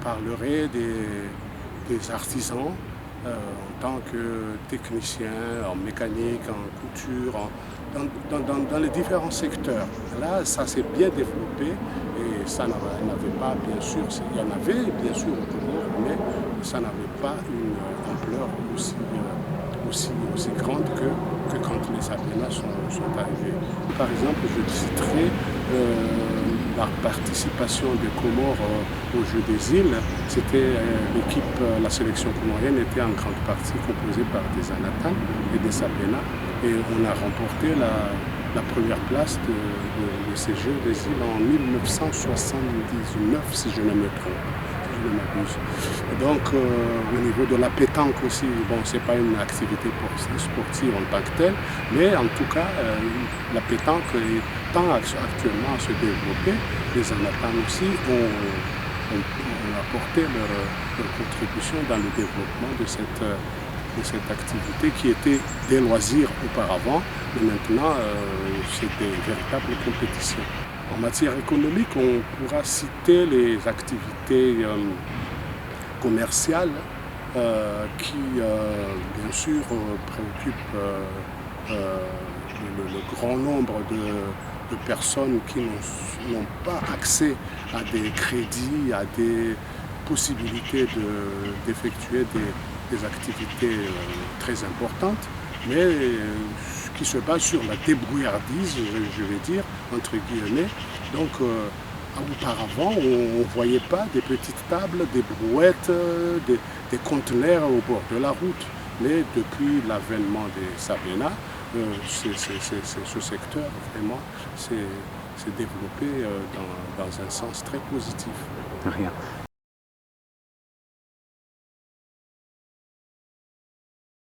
parlerai des artisans en tant que technicien, en mécanique, en couture, dans les différents secteurs. Là, ça s'est bien développé et ça n'avait pas, bien sûr, il y en avait bien sûr au Comores, mais ça n'avait pas une ampleur aussi grande que quand les Sabena sont arrivés. Par exemple, je citerai la participation des Comores aux Jeux des îles. C'était l'équipe, la sélection comorienne était en grande partie composée par des Anatans et des Sabena. Et on a remporté la première place de ces Jeux des îles en 1979, si je ne me trompe. Je ne m'abuse. Donc, au niveau de la pétanque aussi, bon, c'est pas une activité sportive en tant que telle, mais en tout cas, la pétanque tend actuellement à se développer. Les Anatans aussi ont apporté leur contribution dans le développement de cette activité qui était des loisirs auparavant, mais maintenant, c'est des véritables compétitions. En matière économique, on pourra citer les activités commerciales qui, bien sûr, préoccupent le grand nombre de personnes qui n'ont pas accès à des crédits, à des possibilités d'effectuer des activités très importantes, mais qui se base sur la débrouillardise, je vais dire, entre guillemets. Donc, auparavant, on ne voyait pas des petites tables, des brouettes, des conteneurs au bord de la route. Mais depuis l'avènement des Sabena, ce secteur, vraiment, s'est développé dans un sens très positif. Rien.